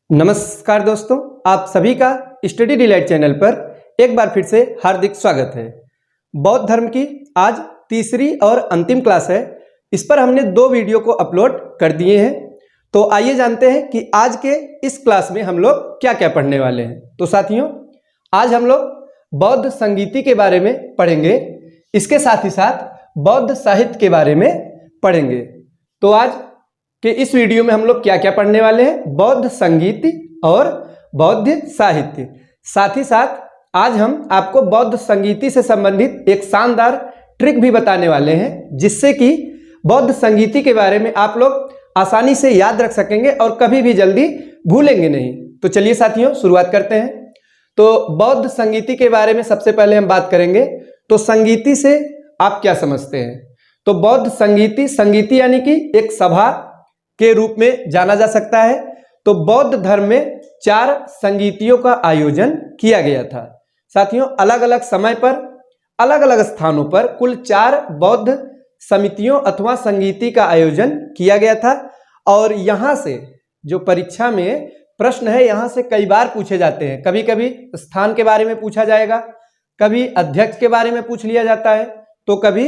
नमस्कार दोस्तों, आप सभी का स्टडी डिलाइट चैनल पर एक बार फिर से हार्दिक स्वागत है। बौद्ध धर्म की आज तीसरी और अंतिम क्लास है। इस पर हमने 2 वीडियो को अपलोड कर दिए हैं। तो आइए जानते हैं कि आज के इस क्लास में हम लोग क्या क्या पढ़ने वाले हैं। तो साथियों, आज हम लोग बौद्ध संगीति के बारे में पढ़ेंगे। इसके साथ ही साथ बौद्ध साहित्य के बारे में पढ़ेंगे। तो आज कि इस वीडियो में हम लोग क्या क्या पढ़ने वाले हैं, बौद्ध संगीत और बौद्ध साहित्य। साथ ही साथ आज हम आपको बौद्ध संगीति से संबंधित एक शानदार ट्रिक भी बताने वाले हैं, जिससे कि बौद्ध संगीति के बारे में आप लोग आसानी से याद रख सकेंगे और कभी भी जल्दी भूलेंगे नहीं। तो चलिए साथियों, शुरुआत करते हैं। तो बौद्ध संगीति के बारे में सबसे पहले हम बात करेंगे। तो संगीति से आप क्या समझते हैं? तो बौद्ध संगीति यानी कि एक सभा के रूप में जाना जा सकता है। तो बौद्ध धर्म में 4 संगीतियों का आयोजन किया गया था। साथियों, अलग अलग समय पर अलग अलग स्थानों पर कुल 4 बौद्ध समितियों अथवा संगीति का आयोजन किया गया था। और यहाँ से जो परीक्षा में प्रश्न है, यहाँ से कई बार पूछे जाते हैं। कभी कभी स्थान के बारे में पूछा जाएगा, कभी अध्यक्ष के बारे में पूछ लिया जाता है, तो कभी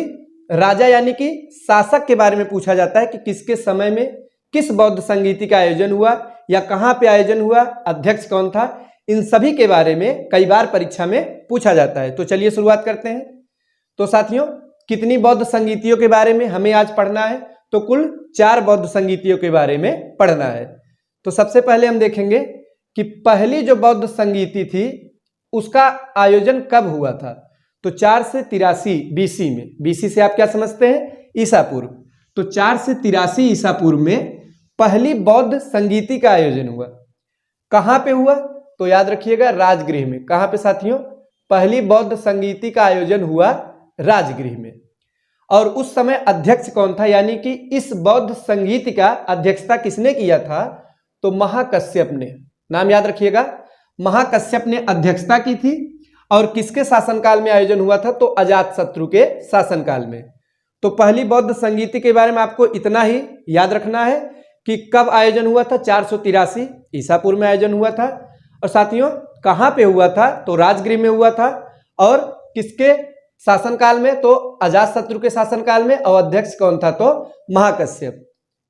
राजा यानी कि शासक के बारे में पूछा जाता है कि किसके समय में किस बौद्ध संगीति का आयोजन हुआ या कहाँ पे आयोजन हुआ, अध्यक्ष कौन था। इन सभी के बारे में कई बार परीक्षा में पूछा जाता है। तो चलिए शुरुआत करते हैं। तो साथियों, कितनी बौद्ध संगीतियों के बारे में हमें आज पढ़ना है? तो कुल 4 बौद्ध संगीतियों के बारे में पढ़ना है। तो सबसे पहले हम देखेंगे कि पहली जो बौद्ध संगीति थी उसका आयोजन कब हुआ था। तो 4 से 83 बीसी में। बीसी से आप क्या समझते हैं? ईसा पूर्व। तो 4 से 83 ईसा पूर्व में पहली बौद्ध संगीति का आयोजन हुआ। कहाँ पे हुआ? तो याद रखिएगा, राजगृह में। कहाँ पे साथियों? पहली बौद्ध संगीति का आयोजन हुआ राजगृह में। और उस समय अध्यक्ष कौन था, यानी कि इस बौद्ध संगीत का अध्यक्षता किसने किया था? तो महाकश्यप ने। नाम याद रखिएगा, महाकश्यप ने अध्यक्षता की थी। और किसके शासनकाल में आयोजन हुआ था? तो अजातशत्रु के शासनकाल में। तो पहली बौद्ध संगीति के बारे में आपको इतना ही याद रखना है कि कब आयोजन हुआ था। 483 ईसा पूर्व में आयोजन हुआ था। और साथियों, कहाँ पे हुआ था? तो राजगृह में हुआ था। और किसके शासनकाल में? तो अजातशत्रु के शासनकाल में। और अध्यक्ष कौन था? तो महाकश्यप।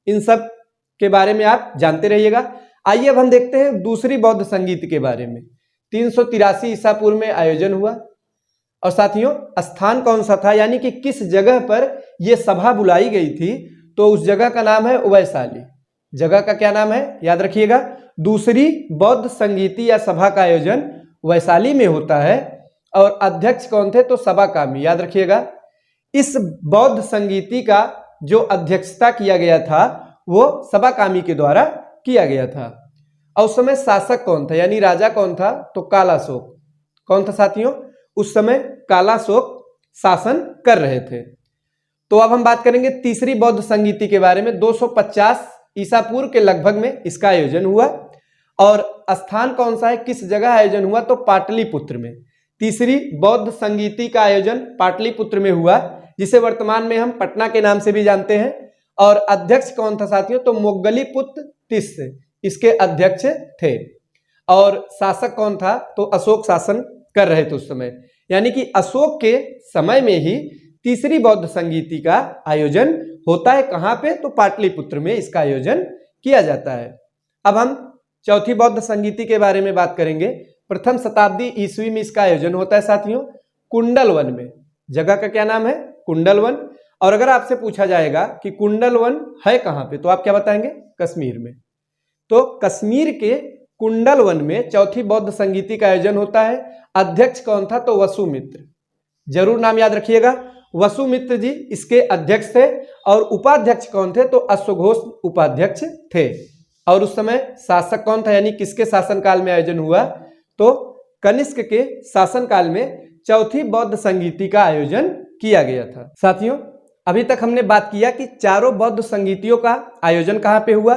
इन सब के बारे में आप जानते रहिएगा। आइए अब हम देखते हैं दूसरी बौद्ध संगीत के बारे में। 383 ईसा पूर्व में आयोजन हुआ। और साथियों, स्थान कौन सा था, यानी कि किस जगह पर यह सभा बुलाई गई थी? तो उस जगह का नाम है वैशाली। जगह का क्या नाम है? याद रखिएगा, दूसरी बौद्ध संगीति या सभा का आयोजन वैशाली में होता है। और अध्यक्ष कौन थे? तो सभाकामी। याद रखिएगा, इस बौद्ध संगीति का जो अध्यक्षता किया गया था वो सभाकामी के द्वारा किया गया था। और उस समय शासक कौन था, यानी राजा कौन था? तो कालाशोक। कौन था साथियों? उस समय कालाशोक शासन कर रहे थे। तो अब हम बात करेंगे तीसरी बौद्ध संगीति के बारे में। 250 ईसा पूर्व के लगभग में इसका आयोजन हुआ। और स्थान कौन सा है, किस जगह आयोजन हुआ? तो पाटलिपुत्र में। तीसरी बौद्ध संगीति का आयोजन पाटलिपुत्र में हुआ, जिसे वर्तमान में हम पटना के नाम से भी जानते हैं। और अध्यक्ष कौन था साथियों? तो मोग्गलीपुत्र तिस्स इसके अध्यक्ष थे। और शासक कौन था? तो अशोक शासन कर रहे थे उस समय। यानी कि अशोक के समय में ही तीसरी बौद्ध संगीति का आयोजन होता है। कहाँ पे? तो पाटलिपुत्र में इसका आयोजन किया जाता है। अब हम चौथी बौद्ध संगीति के बारे में बात करेंगे। प्रथम शताब्दी ईस्वी में इसका आयोजन होता है साथियों, कुंडलवन में। जगह का क्या नाम है? कुंडलवन। और अगर आपसे पूछा जाएगा कि कुंडलवन है कहाँ पे, तो आप क्या बताएंगे? कश्मीर में। तो कश्मीर के कुंडलवन में चौथी बौद्ध संगीति का आयोजन होता है। अध्यक्ष कौन था? तो वसुमित्र। जरूर नाम याद रखिएगा, वसुमित्र जी इसके अध्यक्ष थे। और उपाध्यक्ष कौन थे? तो अश्वघोष उपाध्यक्ष थे। और उस समय शासक कौन था, यानी किसके शासनकाल में आयोजन हुआ? तो कनिष्क के शासनकाल में चौथी बौद्ध संगीति का आयोजन किया गया था। साथियों, अभी तक हमने बात किया कि चारों बौद्ध संगीतियों का आयोजन कहाँ पे हुआ,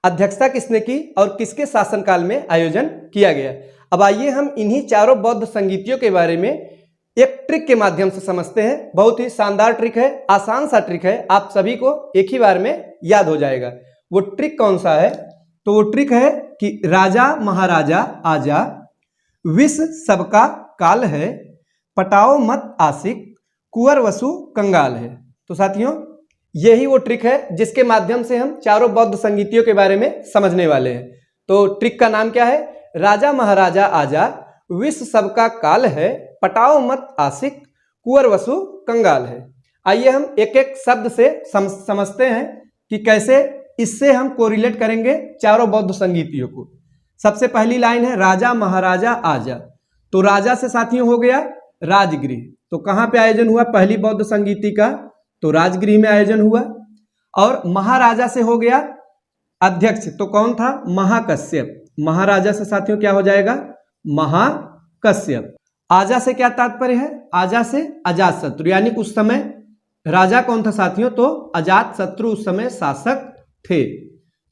अध्यक्षता किसने की और किसके शासनकाल में आयोजन किया गया। अब आइए हम इन्हीं चारों बौद्ध संगीतियों के बारे में एक ट्रिक के माध्यम से समझते हैं। बहुत ही शानदार ट्रिक है, आसान सा ट्रिक है, आप सभी को एक ही बार में याद हो जाएगा। वो ट्रिक कौन सा है? तो वो ट्रिक है कि राजा महाराजा आजा, विष सबका काल है, पटाओ मत आशिक, कुंवर वसु कंगाल है। तो साथियों यही वो ट्रिक है जिसके माध्यम से हम चारों बौद्ध संगीतियों के बारे में समझने वाले हैं। तो ट्रिक का नाम क्या है? राजा महाराजा आजा, विष सबका काल है, पटाओ मत आशिक, कुंवर वसु कंगाल है। आइए हम एक एक शब्द से समझते हैं कि कैसे इससे हम कोरिलेट करेंगे चारों बौद्ध संगीतियों को। सबसे पहली लाइन है राजा महाराजा आजा। तो राजा से साथियों हो गया राजगृह। तो कहाँ पे आयोजन हुआ पहली बौद्ध संगीति का? तो राजगृह में आयोजन हुआ। और महाराजा से हो गया अध्यक्ष। तो कौन था? महाकश्यप। महाराजा से साथियों क्या हो जाएगा? महाकश्यप। आजा से क्या तात्पर्य है? आजा से अजातशत्रु, यानी उस समय राजा कौन था साथियों? तो अजातशत्रु उस समय शासक थे।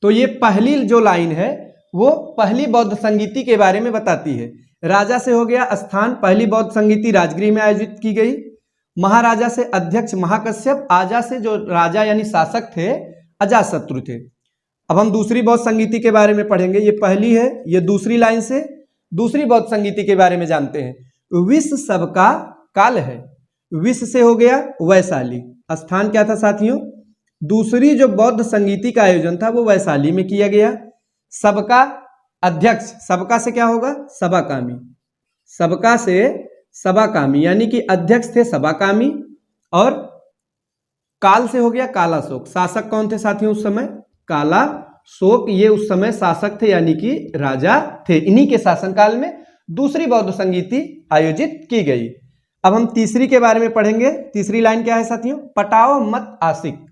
तो ये पहली जो लाइन है वो पहली बौद्ध संगीति के बारे में बताती है। राजा से हो गया स्थान, पहली बौद्ध संगीति राजगृह में आयोजित की गई। महाराजा से अध्यक्ष महाकश्यप, आजा से जो राजा यानी शासक थे अजातशत्रु थे। अब हम दूसरी बौद्ध संगीति के बारे में पढ़ेंगे। ये पहली है, ये दूसरी लाइन से दूसरी बौद्ध संगीति के बारे में जानते हैं। विष सबका काल है। विष से हो गया वैशाली। स्थान क्या था साथियों? दूसरी जो बौद्ध संगीति का आयोजन था वो वैशाली में किया गया। सबका अध्यक्ष, सबका से क्या होगा? सभाकामी। सबका से सभाकामी, यानी कि अध्यक्ष थे सभाकामी। और काल से हो गया कालाशोक। शासक कौन थे साथियों उस समय? कालाशोक। ये उस समय शासक थे यानी कि राजा थे। इन्हीं के शासनकाल में दूसरी बौद्ध संगीति आयोजित की गई। अब हम तीसरी के बारे में पढ़ेंगे। तीसरी लाइन क्या है साथियों? पटाओ मत आशिक।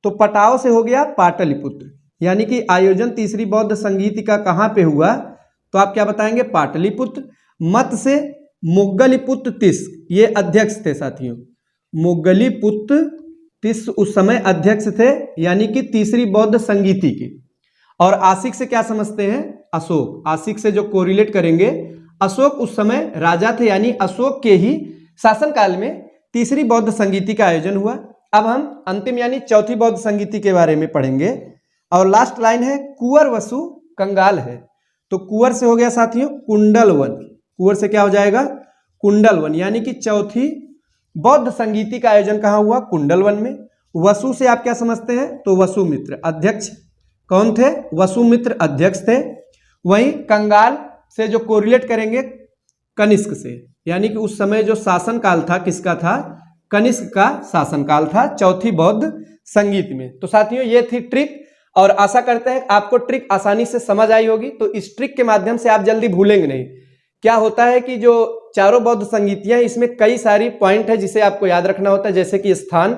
तो पटाओ से हो गया पाटलिपुत्र, यानी कि आयोजन तीसरी बौद्ध संगीति का कहाँ पे हुआ? तो आप क्या बताएंगे? पाटलिपुत्र। मत से मुगलिपुत्र तिस्स, ये अध्यक्ष थे साथियों। मुगलिपुत्र तिस्स उस समय अध्यक्ष थे, यानी कि तीसरी बौद्ध संगीति की। और आशिक से क्या समझते हैं? अशोक। आशिक से जो कोरिलेट करेंगे, अशोक उस समय राजा थे, यानी अशोक के ही शासनकाल में तीसरी बौद्ध संगीति का आयोजन हुआ। अब हम अंतिम यानी चौथी बौद्ध संगीति के बारे में पढ़ेंगे। और लास्ट लाइन है कुंवर वसु कंगाल है। तो कुंवर से हो गया साथियों कुंडलवन। कुंवर से क्या हो जाएगा? कुंडलवन, यानी कि चौथी बौद्ध संगीति का आयोजन कहाँ हुआ? कुंडलवन में। वसु से आप क्या समझते हैं? तो वसुमित्र अध्यक्ष कौन थे? वसुमित्र अध्यक्ष थे। वहीं कंगाल से जो कोरिलेट करेंगे कनिष्क से, यानी कि उस समय जो शासनकाल था किसका था? कनिष्क का शासनकाल था चौथी बौद्ध संगीत में। तो साथियों ये थी ट्रिक, और आशा करते हैं आपको ट्रिक आसानी से समझ आई होगी। तो इस ट्रिक के माध्यम से आप जल्दी भूलेंगे नहीं। क्या होता है कि जो चारों बौद्ध संगीतियां हैं इसमें कई सारी पॉइंट है जिसे आपको याद रखना होता है, जैसे कि स्थान,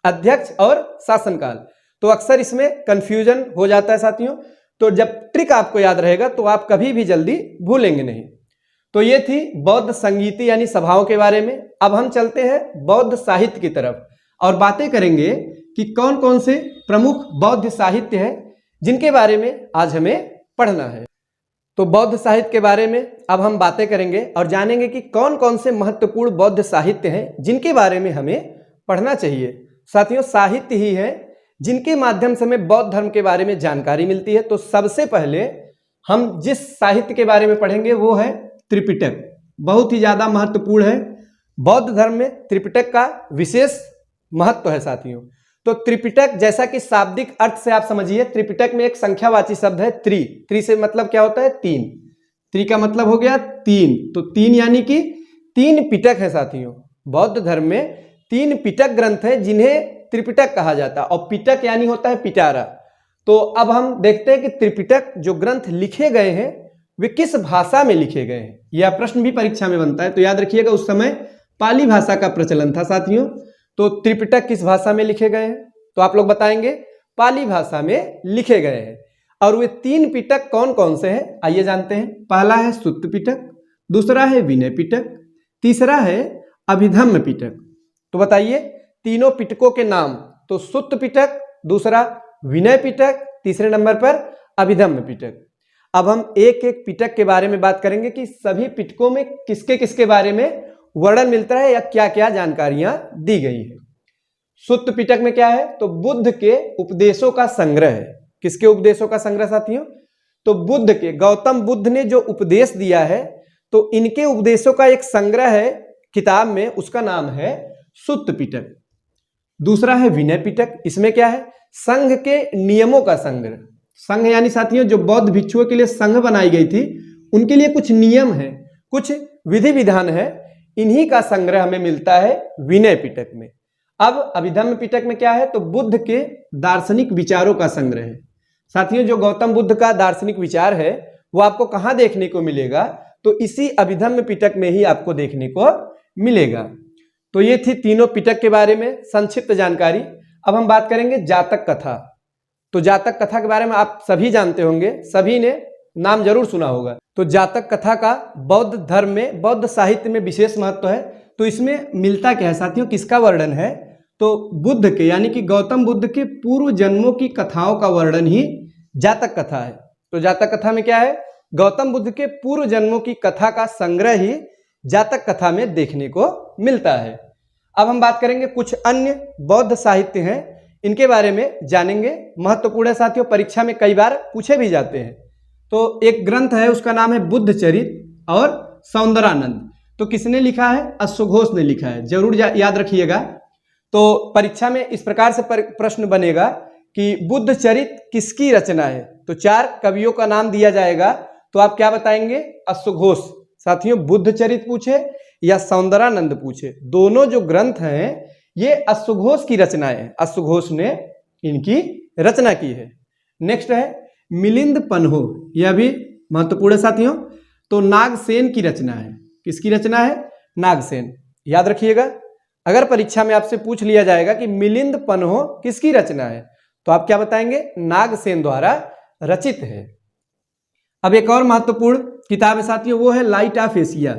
अध्यक्ष और शासनकाल। तो अक्सर इसमें कंफ्यूजन हो जाता है साथियों। तो जब ट्रिक आपको याद रहेगा तो आप कभी भी जल्दी भूलेंगे नहीं। तो ये थी बौद्ध संगीति यानी सभाओं के बारे में। अब हम चलते हैं बौद्ध साहित्य की तरफ और बातें करेंगे कि कौन कौन से प्रमुख बौद्ध साहित्य है जिनके बारे में आज हमें पढ़ना है। तो बौद्ध साहित्य के बारे में अब हम बातें करेंगे और जानेंगे कि कौन कौन से महत्वपूर्ण बौद्ध साहित्य हैं जिनके बारे में हमें पढ़ना चाहिए। साथियों साहित्य ही है जिनके माध्यम से हमें बौद्ध धर्म के बारे में जानकारी मिलती है। तो सबसे पहले हम जिस साहित्य के बारे में पढ़ेंगे वो है त्रिपिटक। बहुत ही ज्यादा महत्वपूर्ण है। बौद्ध धर्म में त्रिपिटक का विशेष महत्व है साथियों। तो त्रिपिटक जैसा कि शाब्दिक अर्थ से आप समझिए, त्रिपिटक में एक संख्यावाची शब्द है त्रि। त्रि से मतलब क्या होता है? तीन। त्रि का मतलब हो गया तीन। तो तीन यानी कि तीन पिटक है साथियों। बौद्ध धर्म में तीन पिटक ग्रंथ है जिन्हें त्रिपिटक कहा जाता है। और पिटक यानी होता है पिटारा। तो अब हम देखते हैं कि त्रिपिटक जो ग्रंथ लिखे गए हैं वे किस भाषा में लिखे गए हैं। यह प्रश्न भी परीक्षा में बनता है। तो याद रखिएगा उस समय पाली भाषा का प्रचलन था साथियों। तो त्रिपिटक किस भाषा में लिखे गए हैं? तो आप लोग बताएंगे पाली भाषा में लिखे गए हैं। और वे तीन पिटक कौन कौन से हैं आइए जानते हैं। पहला है सुत्त पिटक, दूसरा है विनय पिटक, तीसरा है अभिधम्म पिटक। तो बताइए तीनों पिटकों के नाम। तो सुत्त पिटक, दूसरा विनय पिटक, तीसरे नंबर पर अभिधम्म पिटक। अब हम एक एक पिटक के बारे में बात करेंगे कि सभी पिटकों में किसके किसके बारे में वर्णन मिलता है या क्या क्या जानकारियां दी गई है। सुत्त पिटक में क्या है? तो बुद्ध के उपदेशों का संग्रह है। किसके उपदेशों का संग्रह साथियों? तो बुद्ध के, गौतम बुद्ध ने जो उपदेश दिया है, तो इनके उपदेशों का एक संग्रह है किताब में, उसका नाम है सुत्त पिटक। दूसरा है विनय पिटक, इसमें क्या है, संघ के नियमों का संग्रह। संघ यानी साथियों जो बौद्ध भिक्षुओं के लिए संघ बनाई गई थी, उनके लिए कुछ नियम है, कुछ विधि विधान है, इन्हीं का संग्रह हमें मिलता है विनय पिटक में। अब अभिधम्म पिटक में क्या है, तो बुद्ध के दार्शनिक विचारों का संग्रह है। साथियों जो गौतम बुद्ध का दार्शनिक विचार है वो आपको कहाँ देखने को मिलेगा, तो इसी अभिधम्म पिटक में ही आपको देखने को मिलेगा। तो ये थी तीनों पिटक के बारे में संक्षिप्त जानकारी। अब हम बात करेंगे जातक कथा। तो जातक कथा के बारे में आप सभी जानते होंगे, सभी ने नाम जरूर सुना होगा। तो जातक कथा का बौद्ध धर्म में, बौद्ध साहित्य में विशेष महत्व है। तो इसमें मिलता क्या है साथियों, किसका वर्णन है, तो बुद्ध के यानी कि गौतम बुद्ध के पूर्व जन्मों की कथाओं का वर्णन ही जातक कथा है। तो जातक कथा में क्या है, गौतम बुद्ध के पूर्व जन्मों की कथा का संग्रह ही जातक कथा में देखने को मिलता है। अब हम बात करेंगे कुछ अन्य बौद्ध साहित्य हैं, इनके बारे में जानेंगे। महत्वपूर्ण है साथियों, परीक्षा में कई बार पूछे भी जाते हैं। तो एक ग्रंथ है, उसका नाम है बुद्ध चरित और सौंदरानंद। तो किसने लिखा है, अश्वघोष ने लिखा है, जरूर याद रखिएगा। तो परीक्षा में इस प्रकार से प्रश्न बनेगा कि बुद्ध चरित किसकी रचना है, तो 4 कवियों का नाम दिया जाएगा, तो आप क्या बताएंगे, अश्वघोष। साथियों बुद्ध चरित पूछे या सौंदरानंद पूछे, दोनों जो ग्रंथ हैं ये अश्वघोष की रचनाएं हैं, अश्वघोष ने इनकी रचना की है। नेक्स्ट है मिलिंद पन्हो, यह भी महत्वपूर्ण है साथियों। तो नागसेन की रचना है, किसकी रचना है, नागसेन। याद रखिएगा, अगर परीक्षा में आपसे पूछ लिया जाएगा कि मिलिंद पन्हो किसकी रचना है, तो आप क्या बताएंगे, नागसेन द्वारा रचित है। अब एक और महत्वपूर्ण किताब है साथियों, वो है लाइट ऑफ एशिया।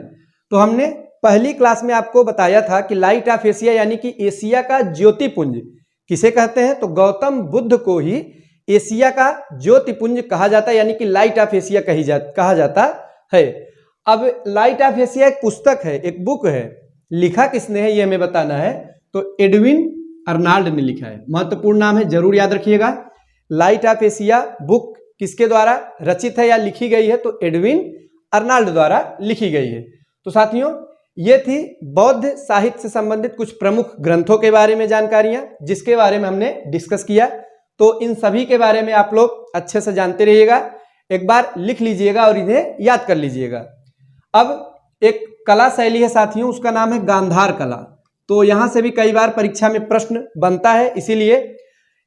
तो हमने पहली क्लास में आपको बताया था कि लाइट ऑफ एशिया यानी कि एशिया का ज्योतिपुंज किसे कहते हैं, तो गौतम बुद्ध को ही एशिया का ज्योतिपुंज कहा जाता है, यानी कि लाइट ऑफ एशिया कहा जाता है। अब लाइट ऑफ एशिया एक पुस्तक है, एक बुक है, लिखा किसने है ये हमें बताना है, तो एडविन अर्नाल्ड ने लिखा है। महत्वपूर्ण नाम है, जरूर याद रखिएगा। लाइट ऑफ एशिया बुक किसके द्वारा रचित है या लिखी गई है, तो एडविन अर्नाल्ड द्वारा लिखी गई है। तो साथियों ये थी बौद्ध साहित्य से संबंधित कुछ प्रमुख ग्रंथों के बारे में जानकारियां, जिसके बारे में हमने डिस्कस किया। तो इन सभी के बारे में आप लोग अच्छे से जानते रहिएगा, एक बार लिख लीजिएगा और इन्हें याद कर लीजिएगा। अब एक कला शैली है साथियों, उसका नाम है गांधार कला। तो यहां से भी कई बार परीक्षा में प्रश्न बनता है, इसीलिए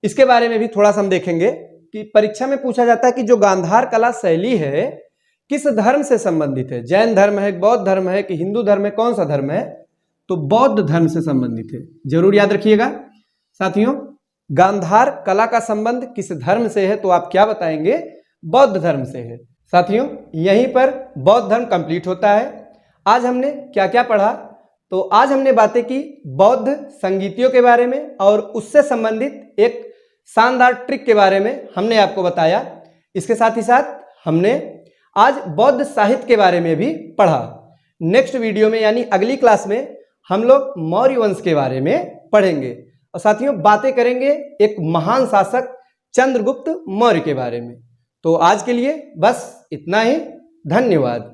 इसके बारे में भी थोड़ा सा हम देखेंगे कि परीक्षा में पूछा जाता है कि जो गांधार कला शैली है किस धर्म से संबंधित है, जैन धर्म है, बौद्ध धर्म है कि हिंदू धर्म है, कौन सा धर्म है, तो बौद्ध धर्म से संबंधित है। जरूर याद रखिएगा साथियों, गांधार कला का संबंध किस धर्म से है, तो आप क्या बताएंगे, बौद्ध धर्म से है। साथियों यहीं पर बौद्ध धर्म कंप्लीट होता है। आज हमने क्या क्या पढ़ा, तो आज हमने बातें की बौद्ध संगीतियों के बारे में और उससे संबंधित एक शानदार ट्रिक के बारे में हमने आपको बताया। इसके साथ ही साथ हमने आज बौद्ध साहित्य के बारे में भी पढ़ा। नेक्स्ट वीडियो में यानी अगली क्लास में हम लोग मौर्य वंश के बारे में पढ़ेंगे और साथियों बातें करेंगे एक महान शासक चंद्रगुप्त मौर्य के बारे में। तो आज के लिए बस इतना ही, धन्यवाद।